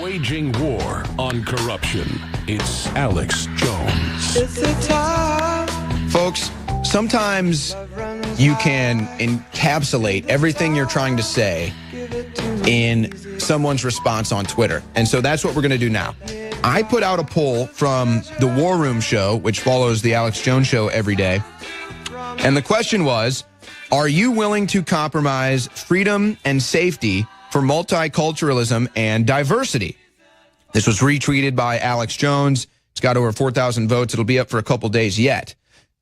Waging war on corruption. It's Alex Jones. Folks, sometimes you can encapsulate everything you're trying to say in someone's response on Twitter. And so that's what we're going to do now. I put out a poll from the War Room Show, which follows the Alex Jones Show every day. And the question was, are you willing to compromise freedom and safety for multiculturalism and diversity? This was retweeted by Alex Jones. It's got over 4,000 votes. It'll be up for a couple days yet.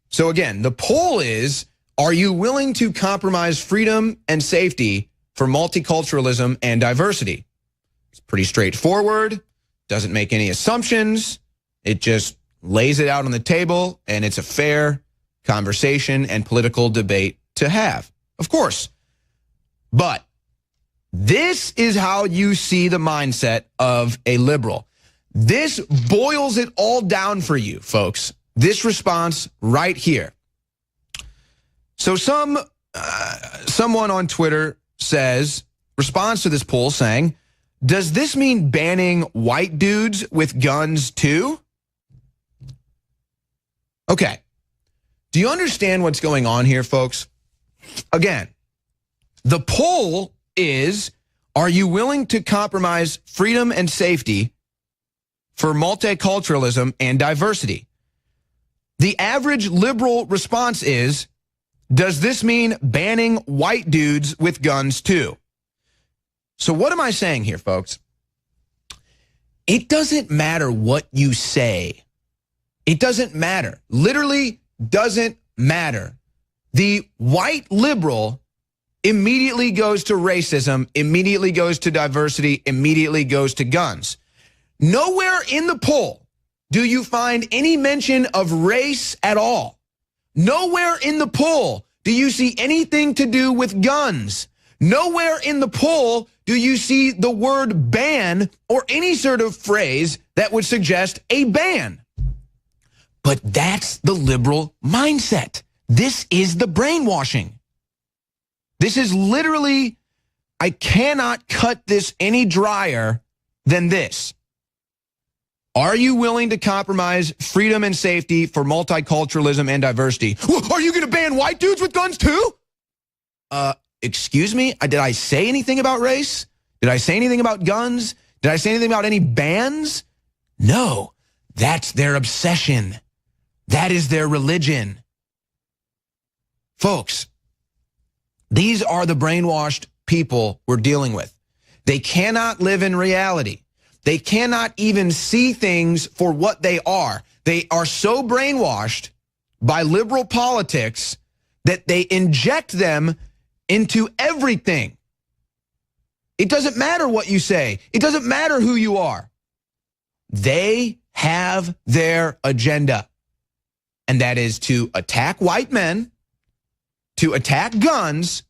So again, the poll is, are you willing to compromise freedom and safety for multiculturalism and diversity? It's pretty straightforward. Doesn't make any assumptions. It just lays it out on the table, and it's a fair conversation and political debate to have, of course. But this is how you see the mindset of a liberal. This boils it all down for you, folks. This response right here. So someone on Twitter responds to this poll saying, does this mean banning white dudes with guns too? Okay. Do you understand what's going on here, folks? Again, the poll is, are you willing to compromise freedom and safety for multiculturalism and diversity? The average liberal response is, does this mean banning white dudes with guns too? So what am I saying here, folks? It doesn't matter what you say. It doesn't matter. Literally doesn't matter. The white liberal immediately goes to racism, immediately goes to diversity, immediately goes to guns. Nowhere in the poll do you find any mention of race at all. Nowhere in the poll do you see anything to do with guns. Nowhere in the poll do you see the word ban or any sort of phrase that would suggest a ban. But that's the liberal mindset. This is the brainwashing. This is literally, I cannot cut this any drier than this. Are you willing to compromise freedom and safety for multiculturalism and diversity? Are you going to ban white dudes with guns too? Excuse me? Did I say anything about race? Did I say anything about guns? Did I say anything about any bans? No, that's their obsession. That is their religion. Folks, these are the brainwashed people we're dealing with. They cannot live in reality. They cannot even see things for what they are. They are so brainwashed by liberal politics that they inject them into everything. It doesn't matter what you say. It doesn't matter who you are. They have their agenda, and that is to attack white men, to attack guns,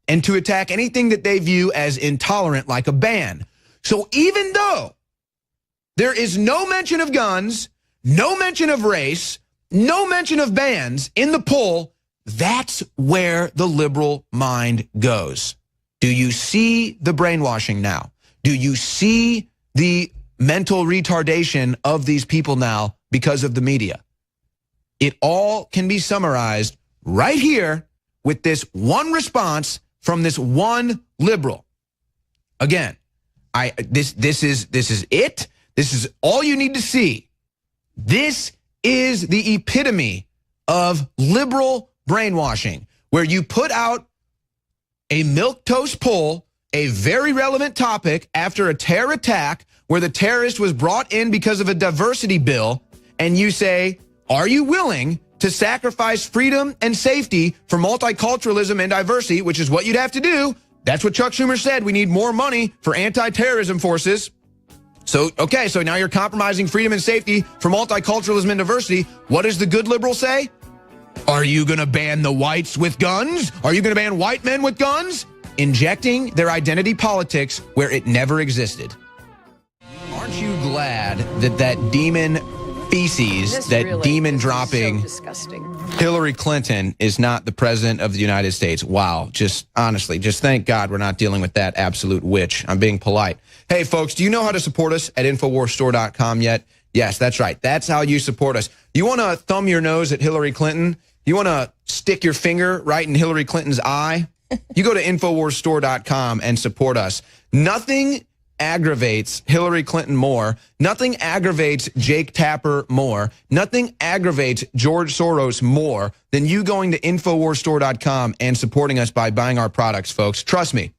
and to attack anything that they view as intolerant, like a ban. So even though there is no mention of guns, no mention of race, no mention of bans in the poll, that's where the liberal mind goes. Do you see the brainwashing now? Do you see the mental retardation of these people now because of the media? It all can be summarized right here with this one response from this one liberal. Again, this is it. This is all you need to see. This is the epitome of liberal brainwashing, where you put out a milquetoast poll, a very relevant topic after a terror attack where the terrorist was brought in because of a diversity bill, and you say, are you willing to sacrifice freedom and safety for multiculturalism and diversity, which is what you'd have to do. That's what Chuck Schumer said. We need more money for anti-terrorism forces. So, okay, so now you're compromising freedom and safety for multiculturalism and diversity. What does the good liberal say? Are you going to ban the whites with guns? Are you going to ban white men with guns? Injecting their identity politics where it never existed. Aren't you glad that that demon feces that demon-dropping Hillary Clinton is not the president of the United States. Wow. Just honestly, just thank God we're not dealing with that absolute witch. I'm being polite. Hey, folks, do you know how to support us at InfoWarsStore.com yet? Yes, that's right. That's how you support us. You want to thumb your nose at Hillary Clinton? You want to stick your finger right in Hillary Clinton's eye? You go to InfoWarsStore.com and support us. Nothing aggravates Hillary Clinton more. Nothing aggravates Jake Tapper more. Nothing aggravates George Soros more than you going to InfoWarsStore.com and supporting us by buying our products, folks. Trust me,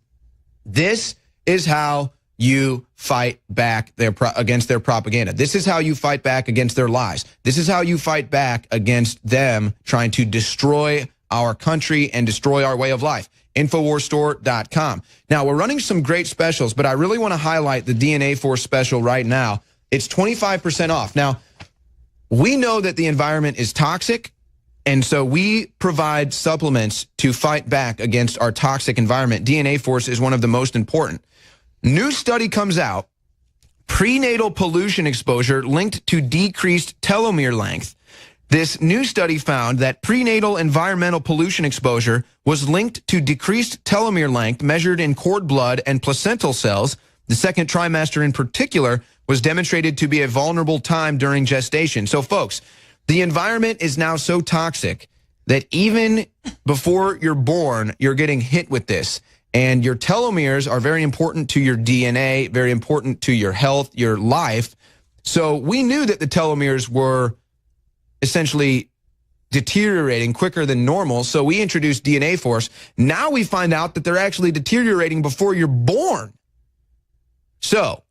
this is how you fight back against their propaganda. This is how you fight back against their lies. This is how you fight back against them trying to destroy our country and destroy our way of life. InfoWarsStore.com. Now, we're running some great specials, but I really want to highlight the DNA Force special right now. It's 25% off. Now, we know that the environment is toxic, and so we provide supplements to fight back against our toxic environment. DNA Force is one of the most important. New study comes out, prenatal pollution exposure linked to decreased telomere length. This new study found that prenatal environmental pollution exposure was linked to decreased telomere length measured in cord blood and placental cells. The second trimester in particular was demonstrated to be a vulnerable time during gestation. So, folks, the environment is now so toxic that even before you're born, you're getting hit with this. And your telomeres are very important to your DNA, very important to your health, your life. So we knew that the telomeres were essentially deteriorating quicker than normal, so we introduced DNA Force. Now we find out that they're actually deteriorating before you're born. So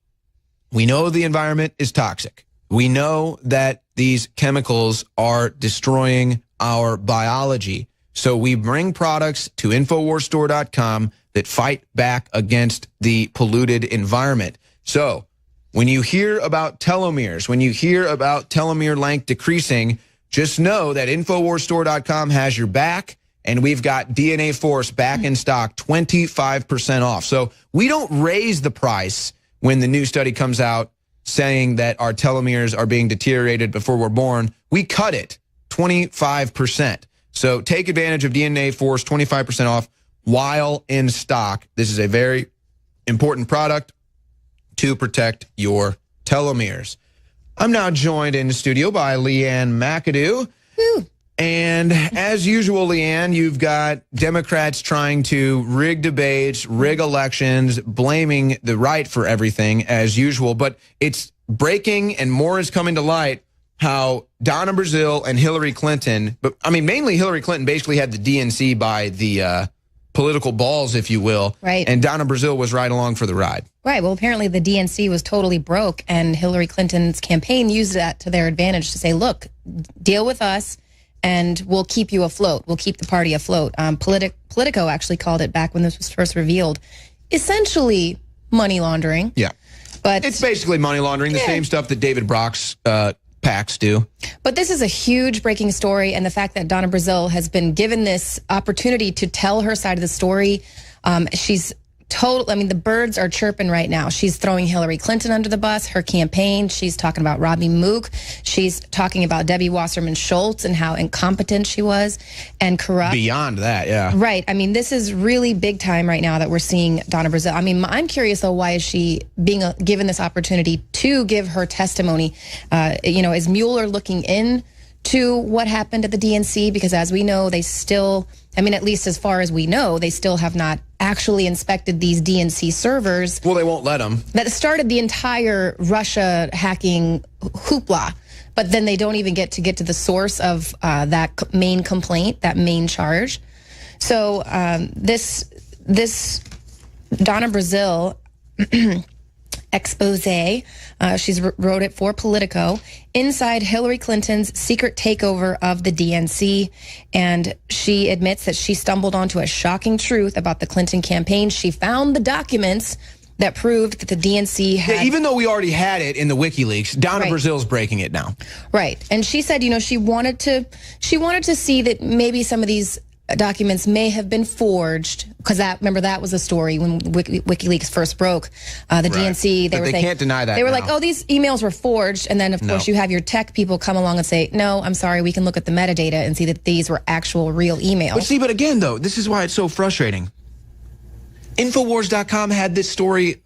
we know the environment is toxic. We know that these chemicals are destroying our biology. So we bring products to InfoWarsStore.com that fight back against the polluted environment. So when you hear about telomeres, when you hear about telomere length decreasing, just know that InfoWarsStore.com has your back, and we've got DNA Force back in stock, 25% off. So we don't raise the price when the new study comes out saying that our telomeres are being deteriorated before we're born. We cut it 25%. So take advantage of DNA Force, 25% off while in stock. This is a very important product to protect your telomeres. I'm now joined in the studio by Leanne McAdoo. Woo. And as usual, Leanne, you've got Democrats trying to rig debates, rig elections, blaming the right for everything as usual. But it's breaking and more is coming to light how Donna Brazile and Hillary Clinton, but I mean, mainly Hillary Clinton basically had the DNC by the political balls, if you will. Right. And Donna Brazile was right along for the ride. Right. Well, apparently the DNC was totally broke, and Hillary Clinton's campaign used that to their advantage to say, look, deal with us, and we'll keep you afloat. We'll keep the party afloat. Politico actually called it back when this was first revealed, essentially money laundering. Yeah. But it's basically money laundering, the same stuff that David Brock's PACs do. But this is a huge breaking story, and the fact that Donna Brazile has been given this opportunity to tell her side of the story, she's total. I mean, the birds are chirping right now. She's throwing Hillary Clinton under the bus, her campaign. She's talking about Robbie Mook. She's talking about Debbie Wasserman Schultz and how incompetent she was and corrupt. Beyond that, yeah. Right. I mean, this is really big time right now that we're seeing Donna Brazile. I mean, I'm curious, though, why is she being given this opportunity to give her testimony? Is Mueller looking in to what happened at the DNC? Because as we know, they still, I mean, at least as far as we know, they still have not actually inspected these DNC servers. Well, they won't let them. That started the entire Russia hacking hoopla. But then they don't even get to the source of that main complaint, that main charge. So this Donna Brazile expose, she's wrote it for Politico, inside Hillary Clinton's secret takeover of the DNC, and she admits that she stumbled onto a shocking truth about the Clinton campaign. She found the documents that proved that the DNC had... Yeah, even though we already had it in the WikiLeaks, Donna Brazile's breaking it now. Right. And she said, she wanted to see that maybe some of these documents may have been forged, because remember that was a story when WikiLeaks first broke. The DNC, they can't deny that. They were now. like, oh, these emails were forged, and then of course you have your tech people come along and say, no, I'm sorry, we can look at the metadata and see that these were actual real emails. But again though, this is why it's so frustrating. Infowars.com had this story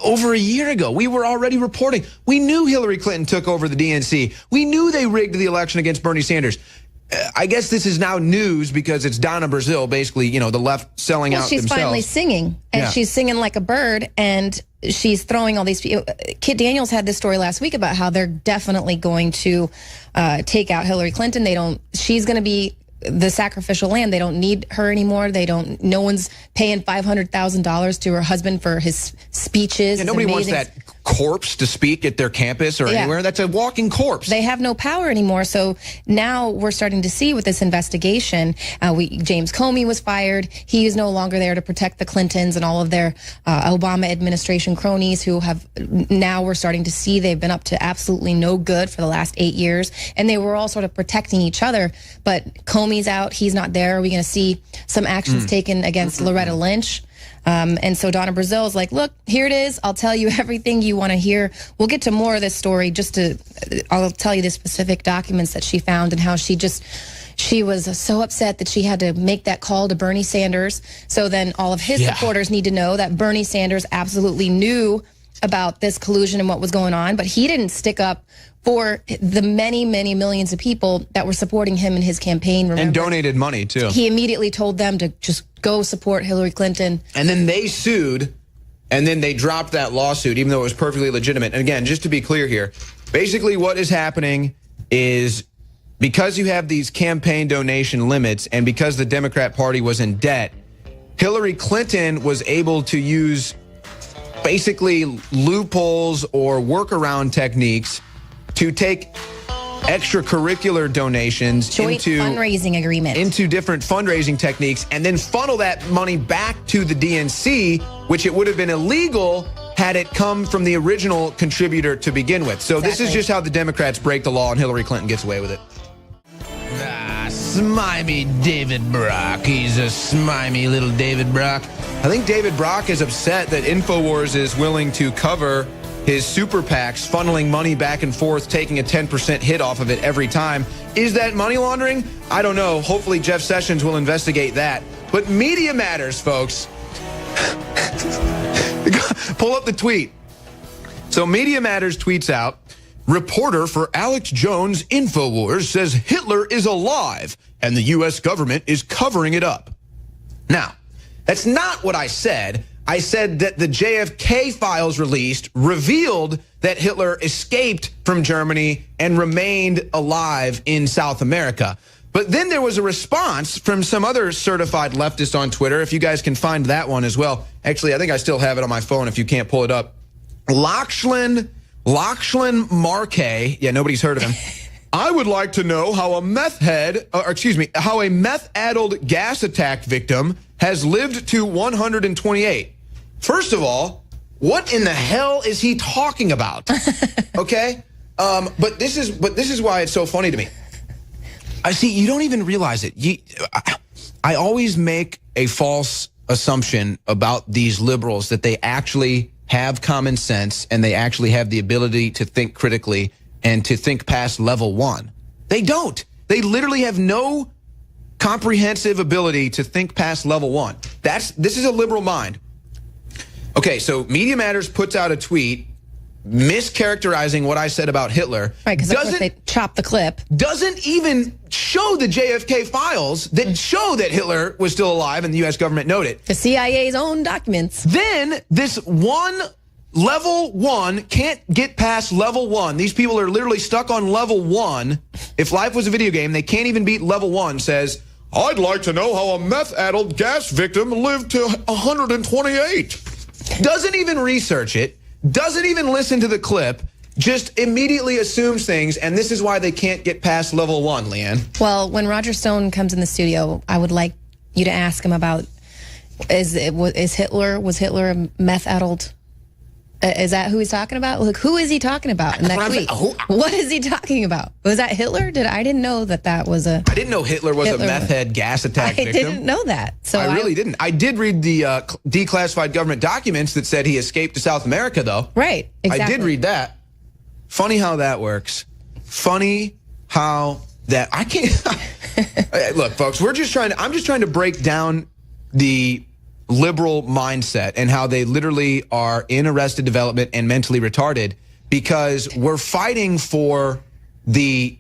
over a year ago. We were already reporting. We knew Hillary Clinton took over the DNC. We knew they rigged the election against Bernie Sanders. I guess this is now news because it's Donna Brazile, basically, the left selling out she's themselves. Finally singing, and she's singing like a bird, and she's throwing all these people. Kit Daniels had this story last week about how they're definitely going to take out Hillary Clinton. She's going to be the sacrificial lamb. They don't need her anymore. No one's paying $500,000 to her husband for his speeches. Yeah, nobody wants that corpse to speak at their campus or anywhere. That's a walking corpse. They have no power anymore. So now we're starting to see with this investigation, James Comey was fired. He is no longer there to protect the Clintons and all of their Obama administration cronies who have, now we're starting to see they've been up to absolutely no good for the last 8 years. And they were all sort of protecting each other. But Comey's out. He's not there. Are we going to see some actions taken against Loretta Lynch? And so Donna Brazile is like, look, here it is. I'll tell you everything you want to hear. We'll get to more of this story. I'll tell you the specific documents that she found and how she was so upset that she had to make that call to Bernie Sanders. So then all of his supporters need to know that Bernie Sanders absolutely knew about this collusion and what was going on, but he didn't stick up for the many, many millions of people that were supporting him in his campaign. Remember? And donated money, too. He immediately told them to just go support Hillary Clinton. And then they sued, and then they dropped that lawsuit, even though it was perfectly legitimate. And again, just to be clear here, basically what is happening is because you have these campaign donation limits and because the Democrat Party was in debt, Hillary Clinton was able to use basically loopholes or workaround techniques to take extracurricular donations into fundraising agreement, into different fundraising techniques, and then funnel that money back to the DNC, which it would have been illegal had it come from the original contributor to begin with. So This is just how the Democrats break the law, and Hillary Clinton gets away with it. Smimey David Brock. He's a smimey little David Brock. I think David Brock is upset that InfoWars is willing to cover his super PACs, funneling money back and forth, taking a 10% hit off of it every time. Is that money laundering? I don't know. Hopefully Jeff Sessions will investigate that. But media matters, folks. Pull up the tweet. So Media Matters tweets out, reporter for Alex Jones InfoWars says Hitler is alive and the U.S. government is covering it up. Now, that's not what I said. I said that the JFK files released revealed that Hitler escaped from Germany and remained alive in South America. But then there was a response from some other certified leftist on Twitter, if you guys can find that one as well. Actually, I think I still have it on my phone if you can't pull it up. Lachlan Marquet, nobody's heard of him. I would like to know how a how a meth-addled gas attack victim has lived to 128. First of all, what in the hell is he talking about? Okay? But this is why it's so funny to me. I see, you don't even realize it. I always make a false assumption about these liberals that they actually have common sense and they actually have the ability to think critically and to think past level one. They don't. They literally have no comprehensive ability to think past level one. This is a liberal mind. Okay, so Media Matters puts out a tweet mischaracterizing what I said about Hitler. Right, because of course they chopped the clip. Doesn't even show the JFK files that show that Hitler was still alive and the U.S. government noted it. The CIA's own documents. Then this level one can't get past level one. These people are literally stuck on level one. If life was a video game, they can't even beat level one. Says, I'd like to know how a meth-addled gas victim lived to 128. Doesn't even research it. Doesn't even listen to the clip, just immediately assumes things, and this is why they can't get past level one, Leanne. Well, when Roger Stone comes in the studio, I would like you to ask him about, was Hitler a meth-addled Is that who he's talking about? Look, who is he talking about in that tweet? What is he talking about? Was that Hitler? I didn't know that was a... I didn't know Hitler was a meth head gas attack victim. I didn't know that. So I really didn't. I did read the declassified government documents that said he escaped to South America, though. Right, exactly. I did read that. Funny how that works. Funny how that... I can't... Look, folks, I'm just trying to break down the liberal mindset and how they literally are in arrested development and mentally retarded, because we're fighting for the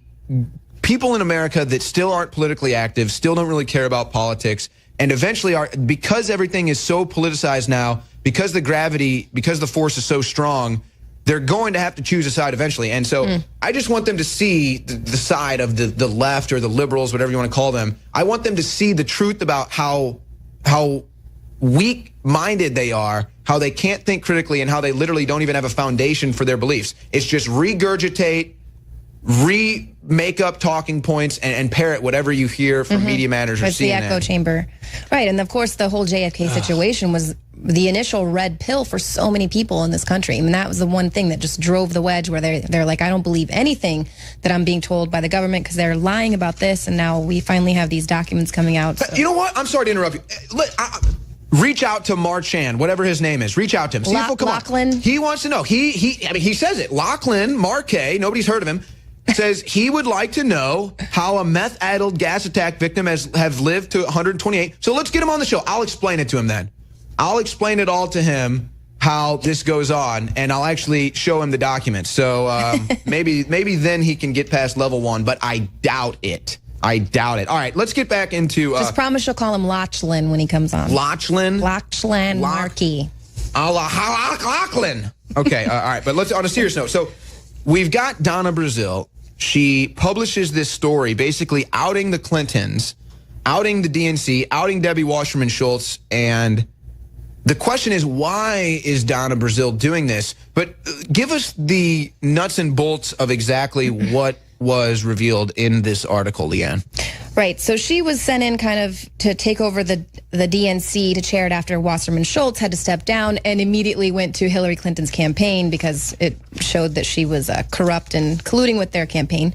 people in America that still aren't politically active, still don't really care about politics, and eventually are, because everything is so politicized now, because the force is so strong, they're going to have to choose a side eventually. And so I just want them to see the side of the left or the liberals, whatever you want to call them. I want them to see the truth about how weak-minded they are, how they can't think critically, and how they literally don't even have a foundation for their beliefs. It's just regurgitate, make up talking points, and parrot whatever you hear from Media Matters or CNN. It's the echo chamber. Right, and of course the whole JFK situation was the initial red pill for so many people in this country. I mean, that was the one thing that just drove the wedge, where they're like, I don't believe anything that I'm being told by the government because they're lying about this, and now we finally have these documents coming out. So. You know what? I'm sorry to interrupt you. Reach out to Marchand, whatever his name is. Reach out to him. See if he'll come Lachlan. on. He wants to know. He says it. Lachlan Marquet, nobody's heard of him, says he would like to know how a meth-addled gas attack victim have lived to 128. So let's get him on the show. I'll explain it to him then. I'll explain it all to him, how this goes on, and I'll actually show him the documents. So maybe then he can get past level 1, but I doubt it. I doubt it. All right, let's get back into... Just promise you'll call him Lachlan when he comes on. Lachlan? Lachlan Markey. Lachlan. Okay, all right, but let's on a serious note. So we've got Donna Brazile. She publishes this story basically outing the Clintons, outing the DNC, outing Debbie Wasserman Schultz, and the question is, why is Donna Brazile doing this? But give us the nuts and bolts of exactly what was revealed in this article, Leanne. Right. So she was sent in kind of to take over the DNC to chair it after Wasserman Schultz had to step down, and immediately went to Hillary Clinton's campaign because it showed that she was corrupt and colluding with their campaign.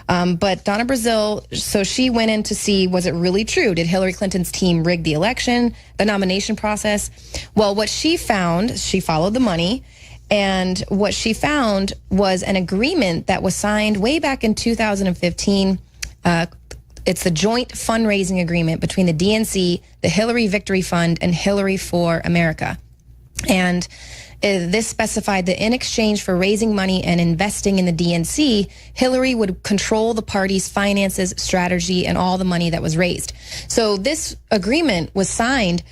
But Donna Brazile, so she went in to see, was it really true? Did Hillary Clinton's team rig the election, the nomination process? Well, what she found, she followed the money. And what she found was an agreement that was signed way back in 2015. It's the joint fundraising agreement between the DNC, the Hillary Victory Fund, and Hillary for America. And this specified that in exchange for raising money and investing in the DNC, Hillary would control the party's finances, strategy, and all the money that was raised. So this agreement was signed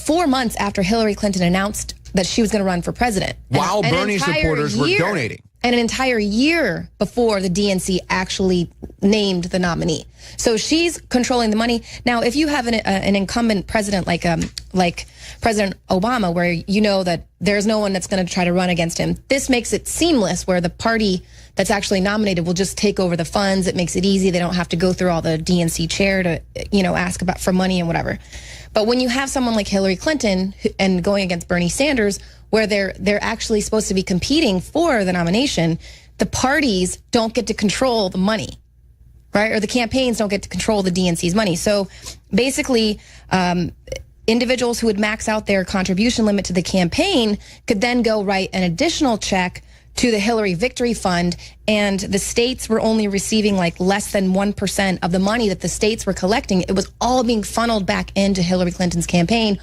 4 months after Hillary Clinton announced that she was going to run for president. While Bernie supporters were donating. And an entire year before the DNC actually named the nominee. So she's controlling the money. Now, if you have an incumbent president like President Obama, where you know that there's no one that's going to try to run against him, this makes it seamless, where the party that's actually nominated will just take over the funds. It makes it easy. They don't have to go through all the DNC chair to, ask for money and whatever. But when you have someone like Hillary Clinton and going against Bernie Sanders, where they're actually supposed to be competing for the nomination, the parties don't get to control the money, right? Or the campaigns don't get to control the DNC's money. So basically, individuals who would max out their contribution limit to the campaign could then go write an additional check to the Hillary Victory Fund, and the states were only receiving like less than 1% of the money that the states were collecting. It was all being funneled back into Hillary Clinton's campaign.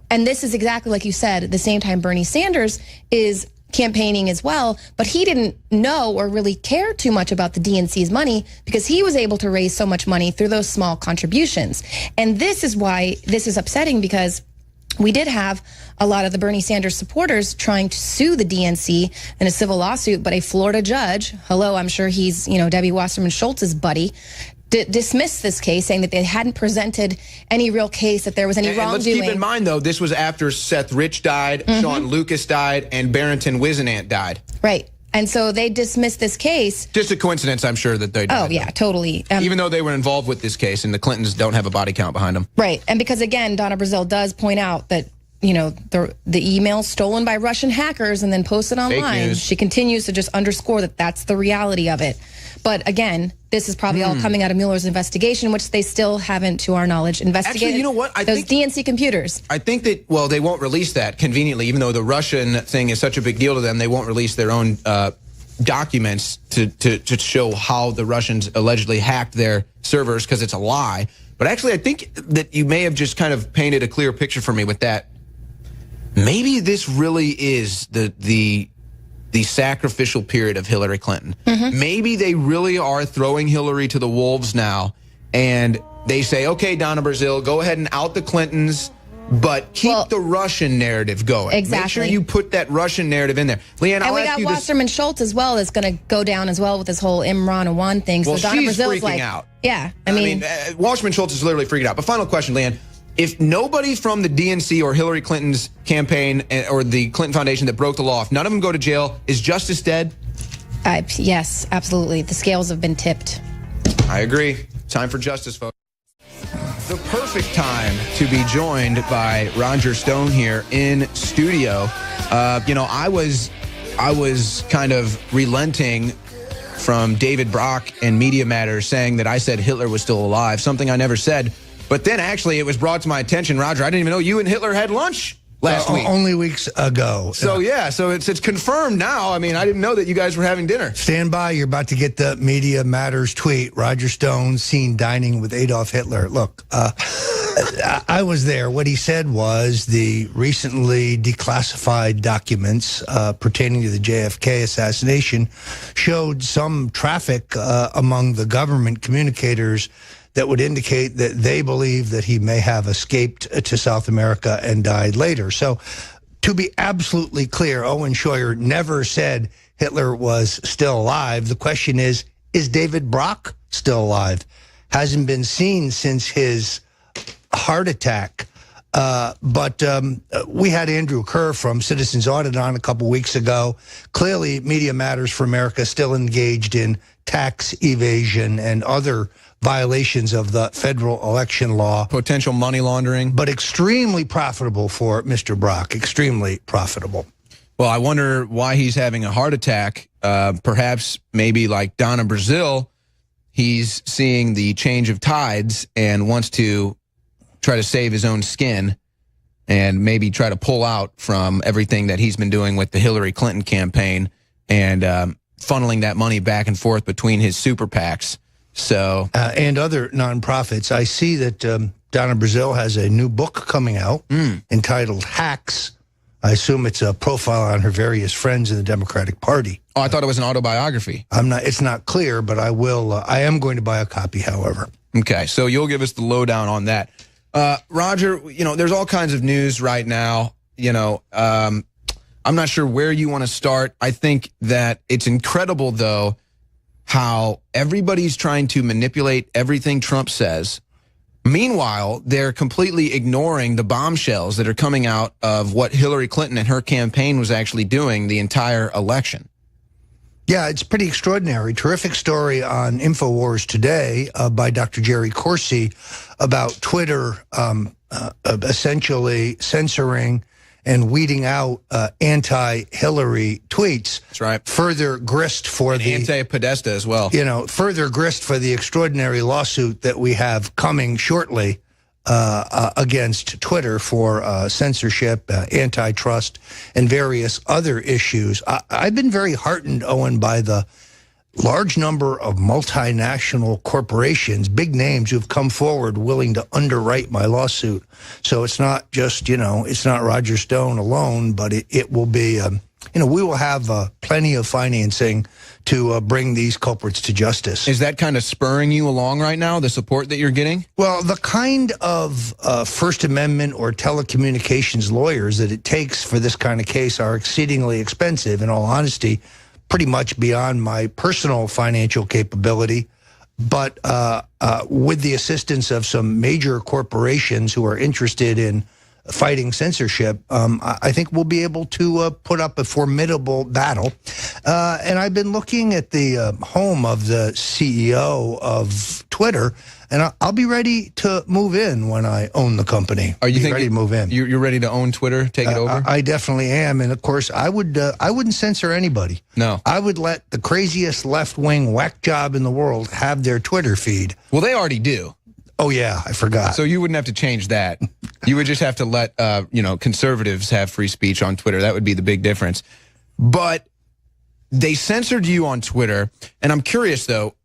And this is exactly like you said, at the same time Bernie Sanders is campaigning as well, but he didn't know or really care too much about the DNC's money because he was able to raise so much money through those small contributions. And this is why this is upsetting, because we did have a lot of the Bernie Sanders supporters trying to sue the DNC in a civil lawsuit, but a Florida judge, I'm sure he's, Debbie Wasserman Schultz's buddy, dismissed this case, saying that they hadn't presented any real case, that there was any wrongdoing. And let's keep in mind, though, this was after Seth Rich died, Sean Lucas died, and Barrington Wisenant died. Right. And so they dismissed this case. Just a coincidence, I'm sure, that they died. Oh, yeah, totally. Even though they were involved with this case, and the Clintons don't have a body count behind them. Right. And because, again, Donna Brazile does point out that the email stolen by Russian hackers and then posted online. She continues to just underscore that that's the reality of it. But again, this is probably all coming out of Mueller's investigation, which they still haven't, to our knowledge, investigated. Actually, you know what? I those think DNC computers. I think that, well, they won't release that conveniently, even though the Russian thing is such a big deal to them. They won't release their own documents to show how the Russians allegedly hacked their servers, because it's a lie. But actually, I think that you may have just kind of painted a clear picture for me with that. Maybe this really is the sacrificial period of Hillary Clinton. Maybe they really are throwing Hillary to the wolves now, and they say, okay, Donna Brazile, go ahead and out the Clintons, but keep the Russian narrative going. Exactly. Make sure you put that Russian narrative in there. Leanne, and we got Wasserman Schultz as well that's going to go down as well with this whole Imran Awan thing. Well, so Donna she's Brazile's freaking out. Yeah, I mean Wasserman Schultz is literally freaking out. But final question, Leanne. If nobody from the DNC or Hillary Clinton's campaign or the Clinton Foundation that broke the law, if none of them go to jail, is justice dead? Yes, absolutely. The scales have been tipped. I agree. Time for justice, folks. The perfect time to be joined by Roger Stone here in studio. I was kind of relenting from David Brock and Media Matters saying that I said Hitler was still alive, something I never said. But then actually it was brought to my attention, Roger, I didn't even know you and Hitler had lunch last week. Only weeks ago. So so it's confirmed now. I mean, I didn't know that you guys were having dinner. Stand by. You're about to get the Media Matters tweet. Roger Stone seen dining with Adolf Hitler. Look, I was there. What he said was the recently declassified documents pertaining to the JFK assassination showed some traffic among the government communicators that would indicate that they believe that he may have escaped to South America and died later. So to be absolutely clear, Owen Schroyer never said Hitler was still alive. The question is David Brock still alive? Hasn't been seen since his heart attack. But we had Andrew Kerr from Citizens Audit on a couple weeks ago. Clearly, Media Matters for America still engaged in tax evasion and other violations of the federal election law. Potential money laundering. But extremely profitable for Mr. Brock, extremely profitable. Well, I wonder why he's having a heart attack. Perhaps maybe like Donna Brazile, he's seeing the change of tides and wants to try to save his own skin and maybe try to pull out from everything that he's been doing with the Hillary Clinton campaign and funneling that money back and forth between his super PACs. So and other nonprofits. I see that Donna Brazile has a new book coming out entitled Hacks. I assume it's a profile on her various friends in the Democratic Party. Oh, I thought it was an autobiography. It's not clear, but I will. I am going to buy a copy, however. Okay, so you'll give us the lowdown on that. Roger, there's all kinds of news right now. I'm not sure where you want to start. I think that it's incredible, though, how everybody's trying to manipulate everything Trump says. Meanwhile, they're completely ignoring the bombshells that are coming out of what Hillary Clinton and her campaign was actually doing the entire election. Yeah, it's pretty extraordinary. Terrific story on InfoWars today by Dr. Jerry Corsi about Twitter essentially censoring and weeding out anti-Hillary tweets. That's right. Further grist for the anti-Podesta as well. Further grist for the extraordinary lawsuit that we have coming shortly against Twitter for censorship, antitrust, and various other issues. I've been very heartened, Owen, by the large number of multinational corporations, big names who've come forward willing to underwrite my lawsuit. So it's not just, it's not Roger Stone alone, but it will be, we will have plenty of financing to bring these culprits to justice. Is that kind of spurring you along right now, the support that you're getting? Well, the kind of First Amendment or telecommunications lawyers that it takes for this kind of case are exceedingly expensive, in all honesty, pretty much beyond my personal financial capability. But with the assistance of some major corporations who are interested in fighting censorship, I think we'll be able to put up a formidable battle. And I've been looking at the home of the CEO of Twitter, and I'll be ready to move in when I own the company. Are you ready to move in? You're ready to own Twitter, take it over? I definitely am, and of course, I wouldn't censor anybody. No. I would let the craziest left-wing whack job in the world have their Twitter feed. Well, they already do. Oh, yeah, I forgot. So you wouldn't have to change that. You would just have to let, conservatives have free speech on Twitter. That would be the big difference. But they censored you on Twitter, and I'm curious, though,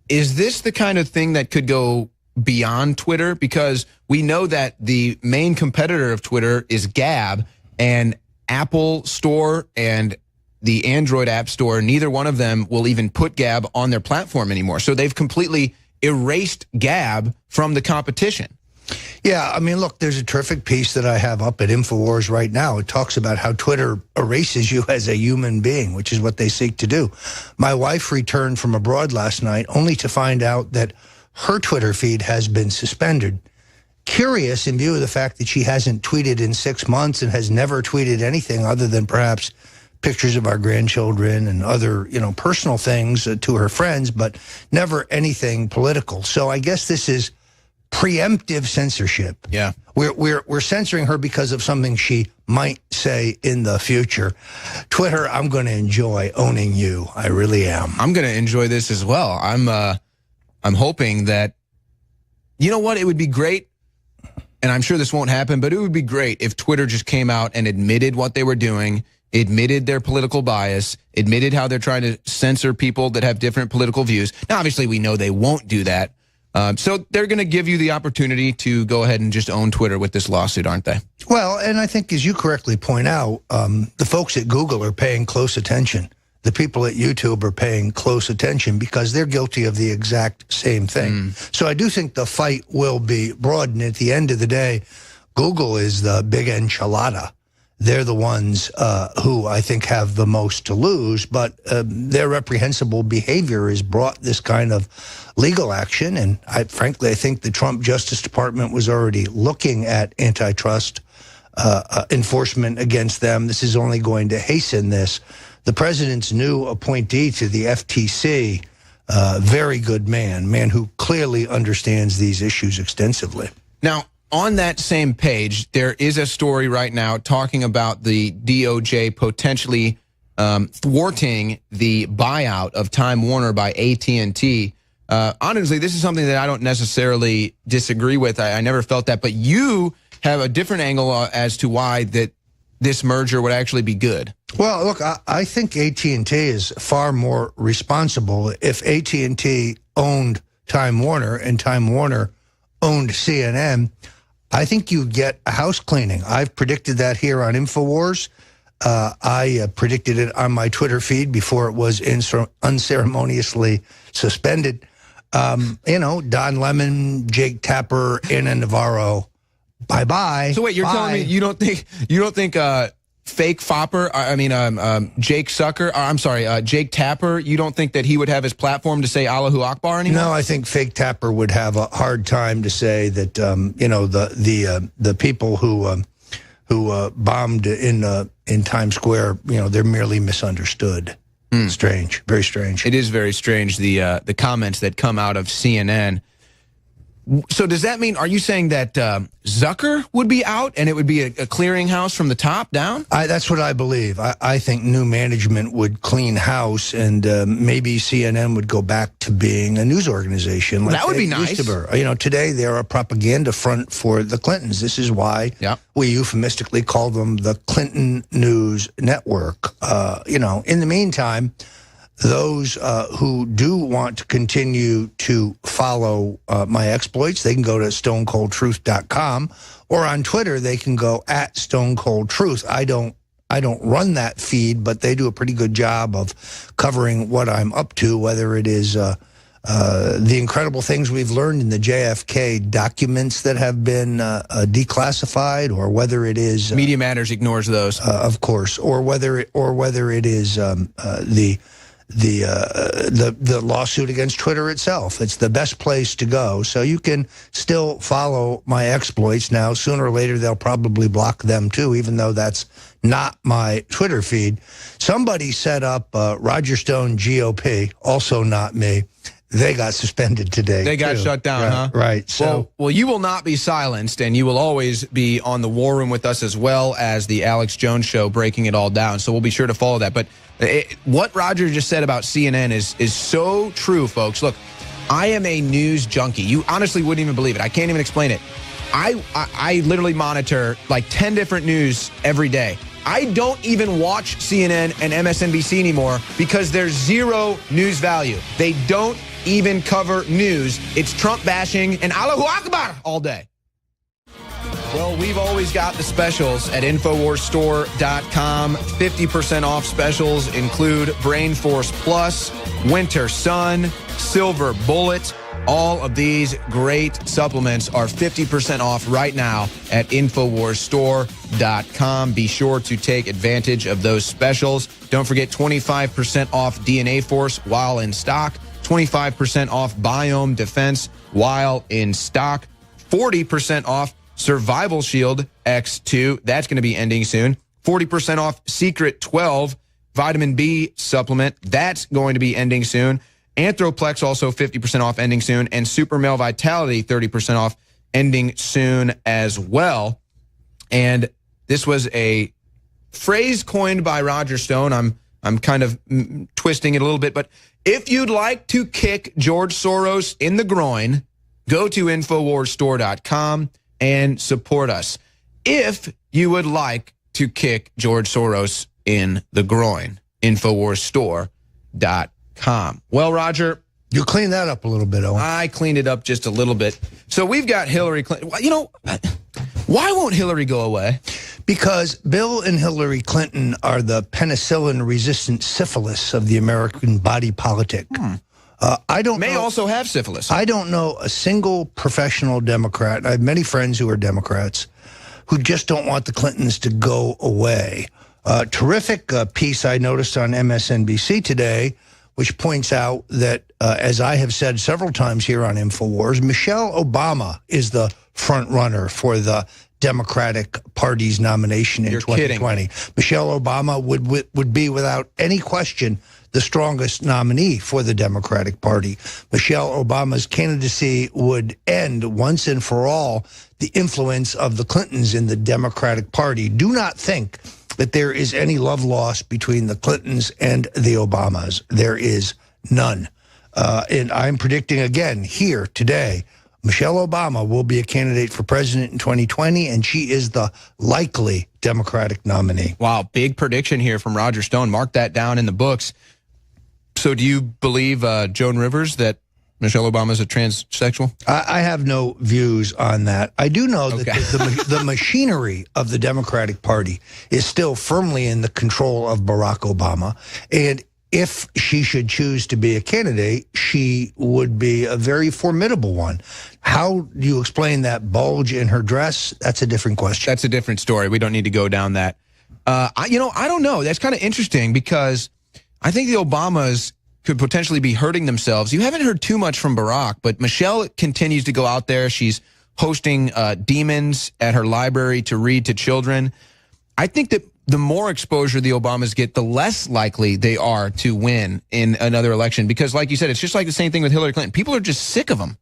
is this the kind of thing that could go beyond Twitter? Because we know that the main competitor of Twitter is Gab, and Apple Store and the Android App Store, neither one of them will even put Gab on their platform anymore. So they've completely erased Gab from the competition. Yeah, I mean, look, there's a terrific piece that I have up at InfoWars right now. It talks about how Twitter erases you as a human being, which is what they seek to do. My wife returned from abroad last night only to find out that her Twitter feed has been suspended. Curious in view of the fact that she hasn't tweeted in 6 months and has never tweeted anything other than perhaps pictures of our grandchildren and other, personal things to her friends, but never anything political. So I guess this is preemptive censorship. Yeah. We're censoring her because of something she might say in the future. Twitter, I'm going to enjoy owning you. I really am. I'm going to enjoy this as well. I'm hoping that, you know what, it would be great, and I'm sure this won't happen, but it would be great if Twitter just came out and admitted what they were doing, admitted their political bias, admitted how they're trying to censor people that have different political views. Now, obviously, we know they won't do that. So they're going to give you the opportunity to go ahead and just own Twitter with this lawsuit, aren't they? Well, and I think, as you correctly point out, the folks at Google are paying close attention. The people at YouTube are paying close attention because they're guilty of the exact same thing. So I do think the fight will be broad, and at the end of the day, Google is the big enchilada. They're the ones who I think have the most to lose, but their reprehensible behavior has brought this kind of legal action. And frankly, I think the Trump Justice Department was already looking at antitrust enforcement against them. This is only going to hasten this. The president's new appointee to the FTC, very good man who clearly understands these issues extensively. Now, on that same page, there is a story right now talking about the DOJ potentially thwarting the buyout of Time Warner by AT&T. Honestly, this is something that I don't necessarily disagree with. I never felt that, but you have a different angle as to why that this merger would actually be good. Well, look, I think AT&T is far more responsible. If AT&T owned Time Warner and Time Warner owned CNN, I think you get a house cleaning. I've predicted that here on InfoWars. I predicted it on my Twitter feed before it was unceremoniously suspended. Don Lemon, Jake Tapper, Ana Navarro, bye-bye. So wait, you're telling me you don't think fake Fopper, Jake Sucker, Jake Tapper, you don't think that he would have his platform to say Allahu Akbar anymore? No, I think fake Tapper would have a hard time to say that, the people who bombed in Times Square, they're merely misunderstood. Strange, very strange. It is very strange, the comments that come out of CNN. So does that mean, are you saying that Zucker would be out and it would be a clearinghouse from the top down? That's what I believe. I think new management would clean house, and maybe CNN would go back to being a news organization. Like that would be nice. Today they're a propaganda front for the Clintons. This is why we euphemistically call them the Clinton News Network. In the meantime, those who do want to continue to follow my exploits, they can go to stonecoldtruth.com, or on Twitter they can go at stonecoldtruth. I don't run that feed, but they do a pretty good job of covering what I'm up to, whether it is the incredible things we've learned in the JFK documents that have been declassified, or whether it is Media Matters ignores those, of course, or whether it is the lawsuit against Twitter itself. It's the best place to go. So you can still follow my exploits. Now, sooner or later, they'll probably block them too, even though that's not my Twitter feed. Somebody set up Roger Stone GOP, also not me. They got suspended today. They got too. shut down, Yeah, huh? Right. So, well, you will not be silenced, and you will always be on the War Room with us, as well as the Alex Jones Show, breaking it all down. So we'll be sure to follow that. But what Roger just said about CNN is so true, folks. Look, I am a news junkie. You honestly wouldn't even believe it. I can't even explain it. I literally monitor like 10 different news every day. I don't even watch CNN and MSNBC anymore because there's zero news value. They don't even cover news. It's Trump bashing and Allahu Akbar all day. Well, we've always got the specials at InfoWarsStore.com. 50% off specials include Brain Force Plus, Winter Sun, Silver Bullet. All of these great supplements are 50% off right now at InfoWarsStore.com. Be sure to take advantage of those specials. Don't forget 25% off DNA Force while in stock, 25% off Biome Defense while in stock, 40% off Survival Shield X2. That's going to be ending soon. 40% off Secret 12 Vitamin B supplement. That's going to be ending soon. Anthroplex also 50% off, ending soon, and Super Male Vitality 30% off, ending soon as well. And this was a phrase coined by Roger Stone. I'm kind of twisting it a little bit, but if you'd like to kick George Soros in the groin, go to InfoWarsStore.com and support us. If you would like to kick George Soros in the groin, InfoWarsStore.com. Well, Roger, you cleaned that up a little bit, Owen. I cleaned it up just a little bit. So we've got Hillary Clinton. You know, why won't Hillary go away? Because Bill and Hillary Clinton are the penicillin-resistant syphilis of the American body politic. I don't May know, also have syphilis. I don't know a single professional Democrat. I have many friends who are Democrats who just don't want the Clintons to go away. Terrific piece I noticed on MSNBC today, which points out that, as I have said several times here on InfoWars, Michelle Obama is the front runner for the Democratic Party's nomination in 2020. Kidding. Michelle Obama would be, without any question, the strongest nominee for the Democratic Party. Michelle Obama's candidacy would end once and for all the influence of the Clintons in the Democratic Party. Do not think that there is any love lost between the Clintons and the Obamas. There is none. And I'm predicting again here today, Michelle Obama will be a candidate for president in 2020, and she is the likely Democratic nominee. Wow, big prediction here from Roger Stone. Mark that down in the books. So do you believe, Joan Rivers, that Michelle Obama is a transsexual? I have no views on that. I do know that the machinery of the Democratic Party is still firmly in the control of Barack Obama. And if she should choose to be a candidate, she would be a very formidable one. How do you explain that bulge in her dress? That's a different question. That's a different story. We don't need to go down that. I don't know. That's kind of interesting because I think the Obamas could potentially be hurting themselves. You haven't heard too much from Barack, but Michelle continues to go out there. She's hosting demons at her library to read to children. I think that the more exposure the Obamas get, the less likely they are to win in another election. Because like you said, it's just like the same thing with Hillary Clinton. People are just sick of them.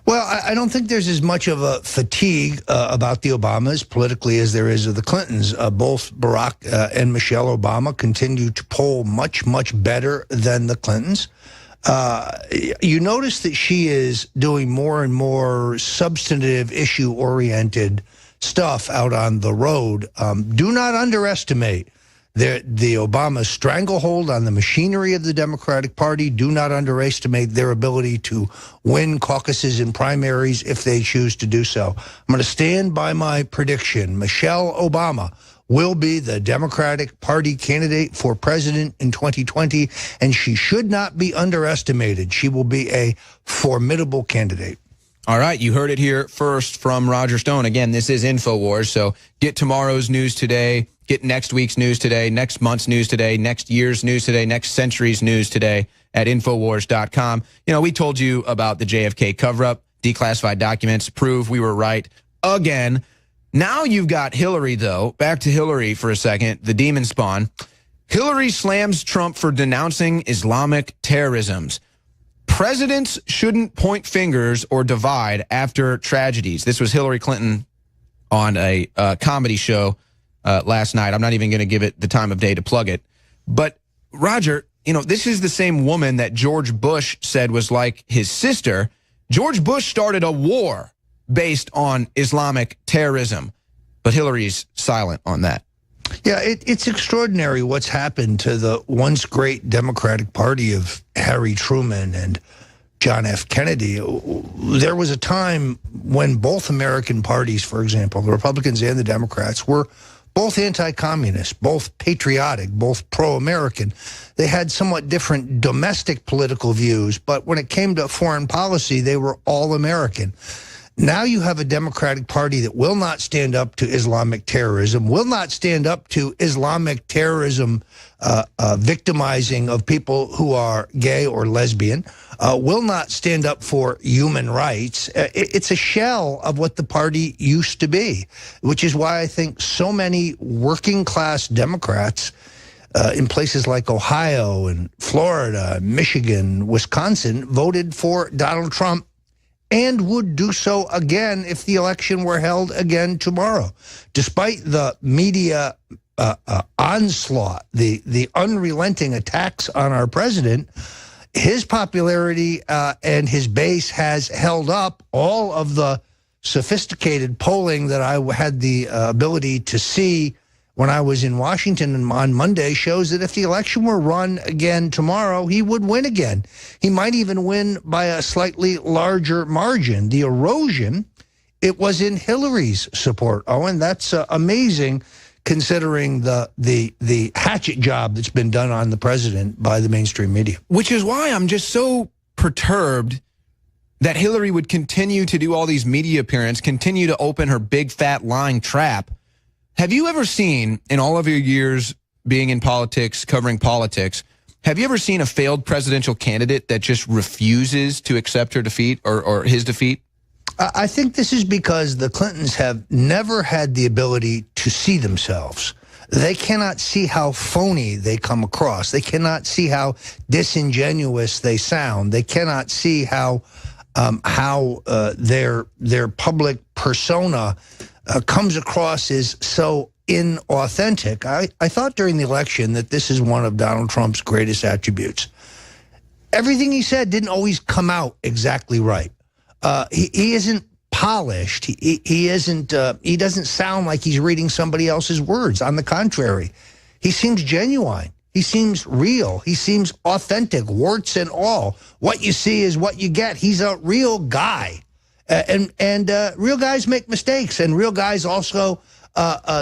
Well, I don't think there's as much of a fatigue about the Obamas politically as there is of the Clintons. Both Barack and Michelle Obama continue to poll much, much better than the Clintons. You notice that she is doing more and more substantive, issue-oriented stuff out on the road. Do not underestimate the Obama stranglehold on the machinery of the Democratic Party. Do not underestimate their ability to win caucuses and primaries if they choose to do so. I'm going to stand by my prediction. Michelle Obama will be the Democratic Party candidate for president in 2020, and she should not be underestimated. She will be a formidable candidate. All right, you heard it here first from Roger Stone. Again, this is InfoWars, so get tomorrow's news today, get next week's news today, next month's news today, next year's news today, next century's news today at InfoWars.com. You know, we told you about the JFK cover-up, declassified documents, prove we were right again. Now you've got Hillary, though. Back to Hillary for a second, the demon spawn. Hillary slams Trump for denouncing Islamic terrorisms. presidents shouldn't point fingers or divide after tragedies. This was Hillary Clinton on a comedy show last night. I'm not even going to give it the time of day to plug it. But, Roger, you know, this is the same woman that George Bush said was like his sister. George Bush started a war based on Islamic terrorism, but Hillary's silent on that. Yeah, it's extraordinary what's happened to the once great Democratic Party of Harry Truman and John F. Kennedy. There was a time when both American parties, for example, the Republicans and the Democrats, were both anti-communist, both patriotic, both pro-American. They had somewhat different domestic political views, but when it came to foreign policy, they were all American. Now you have a Democratic Party that will not stand up to Islamic terrorism, will not stand up to Islamic terrorism victimizing of people who are gay or lesbian, will not stand up for human rights. It's a shell of what the party used to be, which is why I think so many working class Democrats in places like Ohio and Florida, Michigan, Wisconsin voted for Donald Trump and would do so again if the election were held again tomorrow. Despite the media onslaught, the unrelenting attacks on our president, his popularity and his base has held up. All of the sophisticated polling that I had the ability to see when I was in Washington on Monday shows that if the election were run again tomorrow, he would win again. He might even win by a slightly larger margin. The erosion, it was in Hillary's support, Owen. That's amazing considering the hatchet job that's been done on the president by the mainstream media. Which is why I'm just so perturbed that Hillary would continue to do all these media appearances, continue to open her big fat lying trap. Have you ever seen, in all of your years being in politics, covering politics, have you ever seen a failed presidential candidate that just refuses to accept her defeat or his defeat? I think this is because the Clintons have never had the ability to see themselves. They cannot see how phony they come across. They cannot see how disingenuous they sound. They cannot see how their public persona comes across as so inauthentic. I thought during the election that this is one of Donald Trump's greatest attributes. Everything he said didn't always come out exactly right. He isn't polished. He isn't. He doesn't sound like he's reading somebody else's words. On the contrary, he seems genuine. He seems real. He seems authentic, warts and all. What you see is what you get. He's a real guy. And real guys make mistakes, and real guys also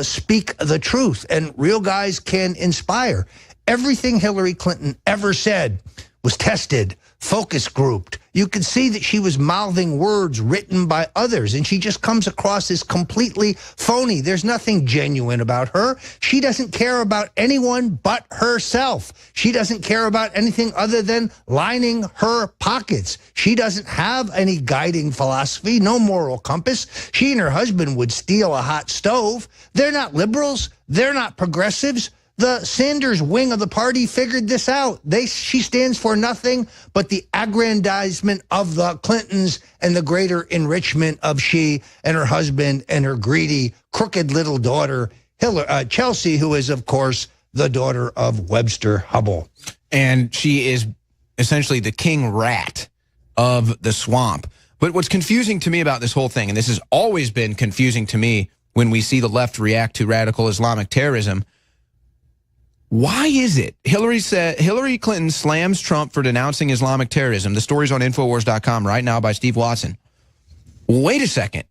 speak the truth, and real guys can inspire. Everything Hillary Clinton ever said was tested, focus grouped. You could see that she was mouthing words written by others, and she just comes across as completely phony. There's nothing genuine about her. She doesn't care about anyone but herself. She doesn't care about anything other than lining her pockets. She doesn't have any guiding philosophy, no moral compass. She and her husband would steal a hot stove. They're not liberals. They're not progressives. The Sanders wing of the party figured this out. She stands for nothing but the aggrandizement of the Clintons and the greater enrichment of she and her husband and her greedy, crooked little daughter, Chelsea, who is, of course, the daughter of Webster Hubbell. And she is essentially the king rat of the swamp. But what's confusing to me about this whole thing, and this has always been confusing to me when we see the left react to radical Islamic terrorism, why is it? Hillary Clinton slams Trump for denouncing Islamic terrorism. The story's on Infowars.com right now by Steve Watson. Wait a second.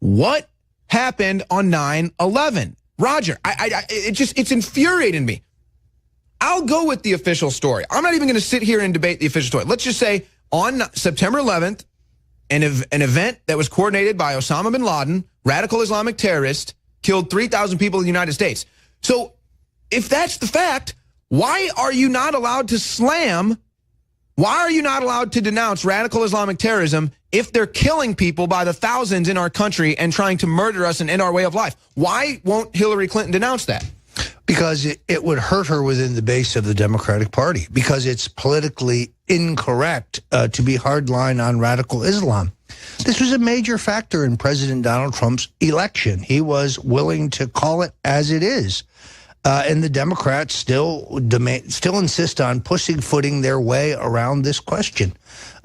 What happened on 9/11? Roger, it's infuriating me. I'll go with the official story. I'm not even going to sit here and debate the official story. Let's just say on September 11th, an event that was coordinated by Osama bin Laden, radical Islamic terrorist, killed 3,000 people in the United States. So if that's the fact, why are you not allowed to denounce radical Islamic terrorism if they're killing people by the thousands in our country and trying to murder us and end our way of life? Why won't Hillary Clinton denounce that? Because it would hurt her within the base of the Democratic Party, because it's politically incorrect to be hardline on radical Islam. This was a major factor in President Donald Trump's election. He was willing to call it as it is. And the Democrats still insist on pussyfooting their way around this question.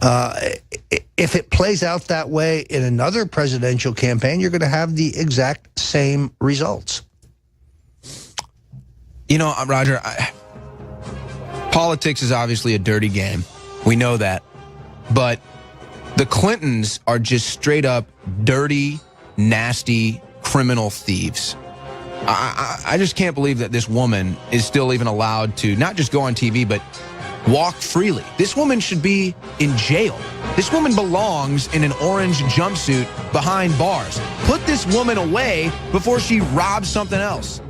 If it plays out that way in another presidential campaign, you're going to have the exact same results. You know, Roger, politics is obviously a dirty game. We know that. But the Clintons are just straight up dirty, nasty, criminal thieves. I just can't believe that this woman is still even allowed to not just go on TV, but walk freely. This woman should be in jail. This woman belongs in an orange jumpsuit behind bars. Put this woman away before she robs something else.